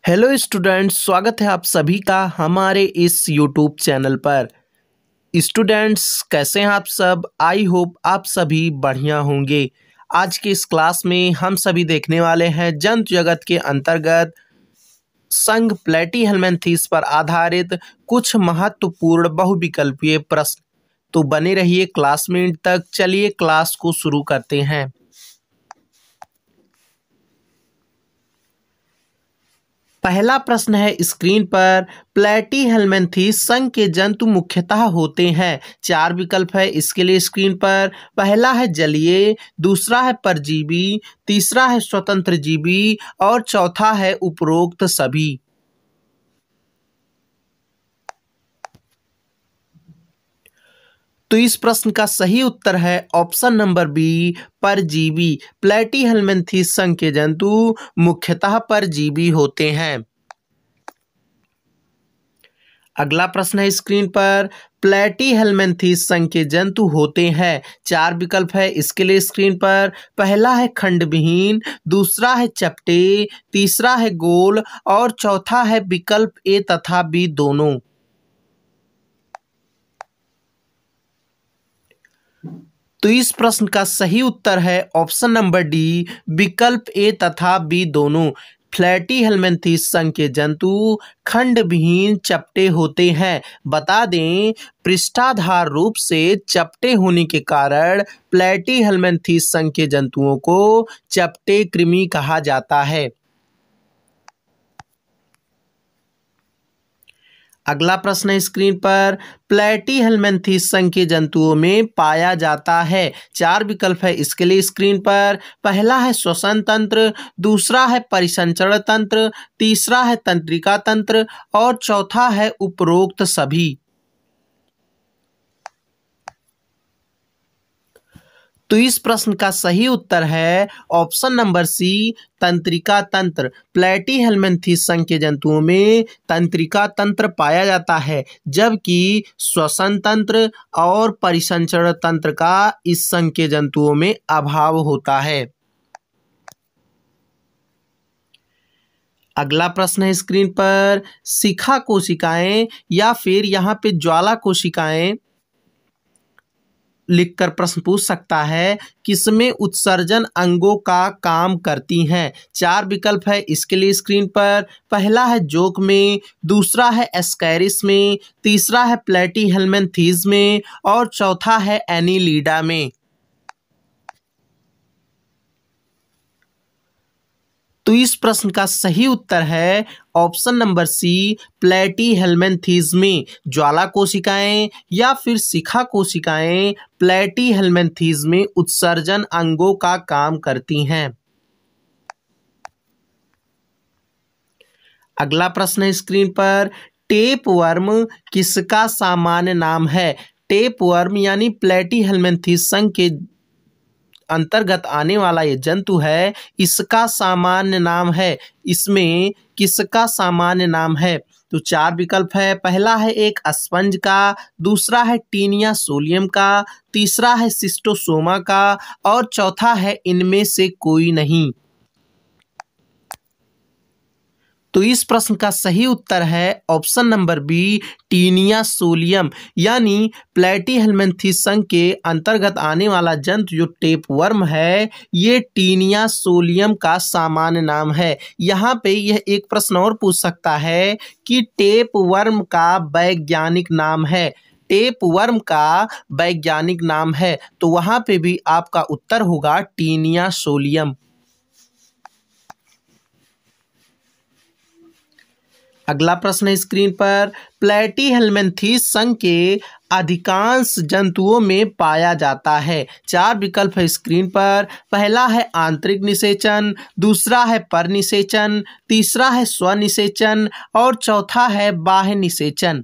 Hello students, स्वागत है आप सभी का हमारे इस यूट्यूब चैनल पर। स्टूडेंट्स, कैसे हैं आप सब? आई होप आप सभी बढ़िया होंगे। आज की इस क्लास में हम सभी देखने वाले हैं जंतु जगत के अंतर्गत संघ प्लेटीहेल्मिन्थेस पर आधारित कुछ महत्वपूर्ण बहुविकल्पीय प्रश्न। तो बने रहिए क्लास में एंड तक। चलिए क्लास को शुरू करते हैं। पहला प्रश्न है स्क्रीन पर। प्लेटीहेल्मिन्थेस संघ के जंतु मुख्यतः होते हैं। चार विकल्प है इसके लिए स्क्रीन पर। पहला है जलीय, दूसरा है परजीवी, तीसरा है स्वतंत्र जीवी और चौथा है उपरोक्त सभी। तो इस प्रश्न का सही उत्तर है ऑप्शन नंबर बी, परजीवी। प्लेटीहेल्मिन्थेस संघ के जंतु मुख्यतः परजीवी होते हैं। अगला प्रश्न है स्क्रीन पर। प्लेटीहेल्मिन्थेस संघ के जंतु होते हैं। चार विकल्प है इसके लिए स्क्रीन पर। पहला है खंडविहीन, दूसरा है चपटे, तीसरा है गोल और चौथा है विकल्प ए तथा बी दोनों। तो इस प्रश्न का सही उत्तर है ऑप्शन नंबर डी, विकल्प ए तथा बी दोनों। प्लेटीहेल्मिन्थेस संघ के जंतु खंडविहीन चपटे होते हैं। बता दें, पृष्ठाधार रूप से चपटे होने के कारण प्लेटीहेल्मिन्थेस संघ के जंतुओं को चपटे कृमि कहा जाता है। अगला प्रश्न है स्क्रीन पर। प्लेटीहेल्मिन्थेस संघ के जंतुओं में पाया जाता है। चार विकल्प है इसके लिए स्क्रीन पर। पहला है श्वसन तंत्र, दूसरा है परिसंचरण तंत्र, तीसरा है तंत्रिका तंत्र और चौथा है उपरोक्त सभी। तो इस प्रश्न का सही उत्तर है ऑप्शन नंबर सी, तंत्रिका तंत्र। प्लेटीहेल्मिन्थेस संघ के जंतुओं में तंत्रिका तंत्र पाया जाता है, जबकि श्वसन तंत्र और परिसंचरण तंत्र का इस संघ के जंतुओं में अभाव होता है। अगला प्रश्न है स्क्रीन पर। शिखा कोशिकाएं या फिर यहाँ पे ज्वाला कोशिकाएं लिखकर प्रश्न पूछ सकता है, किसमें उत्सर्जन अंगों का काम करती हैं। चार विकल्प है इसके लिए स्क्रीन पर। पहला है जोक में, दूसरा है एस्कैरिस में, तीसरा है प्लेटीहेल्मिन्थेस में और चौथा है एनीलिडा में। तो इस प्रश्न का सही उत्तर है ऑप्शन नंबर सी, प्लेटीहेल्मिन्थेस में। ज्वाला कोशिकाएं या फिर शिखा कोशिकाएं प्लेटीहेल्मिन्थेस में उत्सर्जन अंगों का काम करती हैं। अगला प्रश्न है स्क्रीन पर। टेपवर्म किसका सामान्य नाम है? टेपवर्म यानी प्लेटीहेल्मिन्थेस संघ के अंतर्गत आने वाला ये जंतु है, इसका सामान्य नाम है। इसमें किसका सामान्य नाम है? तो चार विकल्प है। पहला है एक स्पंज का, दूसरा है टीनिया सोलियम का, तीसरा है सिस्टोसोमा का और चौथा है इनमें से कोई नहीं। तो इस प्रश्न का सही उत्तर है option number B, taenia solium. यानी प्लेटीहेल्मिन्थेस संघ के अंतर्गत आने वाला जंतु जो टेपवर्म है, ये टीनिया सोलियम का सामान्य नाम है। यहाँ पे यह एक प्रश्न और पूछ सकता है कि टेपवर्म का वैज्ञानिक नाम है। टेपवर्म का वैज्ञानिक नाम है तो वहाँ पे भी आपका उत्तर होगा टीनिया सोलियम। अगला प्रश्न है स्क्रीन पर। प्लेटीहेल्मिन्थेस संघ के अधिकांश जंतुओं में पाया जाता है। चार विकल्प है स्क्रीन पर। पहला है आंतरिक निषेचन, दूसरा है परनिषेचन, तीसरा है स्वनिषेचन और चौथा है बाह्य निषेचन।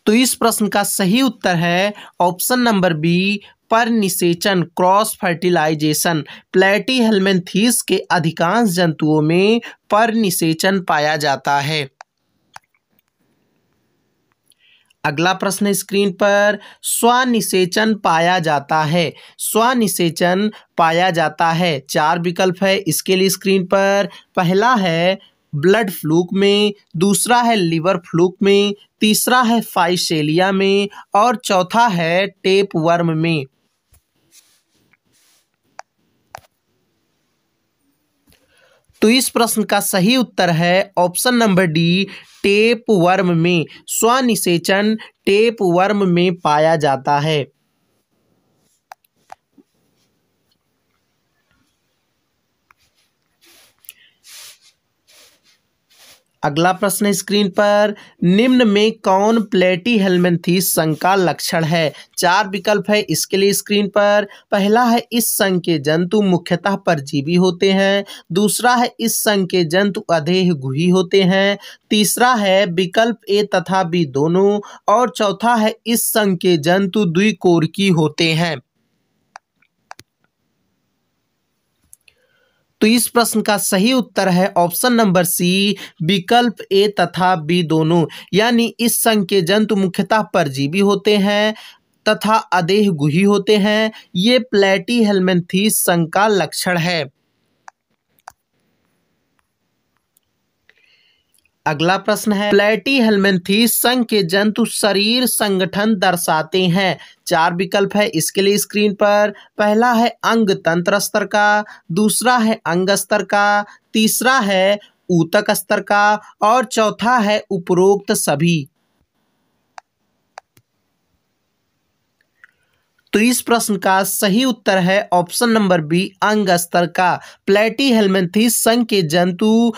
तो इस प्रश्न का सही उत्तर है ऑप्शन नंबर बी, परनिषेचन, क्रॉस फर्टिलाइजेशन। प्लेटीहेल्मिन्थेस के अधिकांश जंतुओं में परनिषेचन पाया जाता है। अगला प्रश्न स्क्रीन पर, स्वनिषेचन पाया जाता है। स्वनिषेचन पाया जाता है, चार विकल्प है इसके लिए स्क्रीन पर। पहला है ब्लड फ्लूक में, दूसरा है लिवर फ्लूक में, तीसरा है फाइसेलिया में और चौथा है टेप वर्म में। तो इस प्रश्न का सही उत्तर है option number D, tape worm में। स्वनिषेचन टेप वर्म में पाया जाता है। अगला प्रश्न स्क्रीन पर, निम्न में कौन प्लेटीहेल्मिन्थेस संघ का लक्षण है। चार विकल्प है इसके लिए स्क्रीन पर। पहला है इस संघ के जंतु मुख्यतः परजीवी होते हैं, दूसरा है इस संघ के जंतु अदेहगुही होते हैं, तीसरा है विकल्प ए तथा बी दोनों और चौथा है इस संघ के जंतु द्विकोरकी होते हैं। तो इस प्रश्न का सही उत्तर है ऑप्शन नंबर सी, विकल्प ए तथा बी दोनों, यानी इस संघ के जंतु मुख्यतः परजीवी होते हैं तथा अदेहगुही होते हैं। ये प्लेटीहेल्मिन्थेस संघ का लक्षण है। अगला प्रश्न है, प्लेटीहेल्मिन्थेस संघ के जंतु शरीर संगठन दर्शाते हैं। चार विकल्प है इसके लिए स्क्रीन पर। पहला है अंग तंत्र स्तर का, दूसरा है अंग स्तर का, तीसरा है ऊतक स्तर का और चौथा है उपरोक्त सभी। तो इस प्रश्न का सही उत्तर है ऑप्शन नंबर बी, अंग स्तर का। प्लेटीहेल्मिन्थेस संघ के जंतु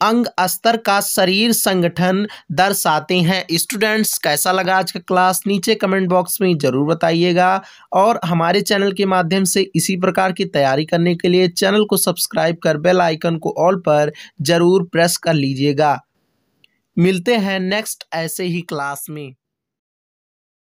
अंग स्तर का शरीर संगठन दर्शाते हैं। स्टूडेंट्स, कैसा लगा आज का क्लास नीचे कमेंट बॉक्स में जरूर बताइएगा और हमारे चैनल के माध्यम से इसी प्रकार की तैयारी करने के लिए चैनल को सब्सक्राइब कर बेल आइकन को ऑल पर जरूर प्रेस कर लीजिएगा। मिलते हैं नेक्स्ट ऐसे ही क्लास में।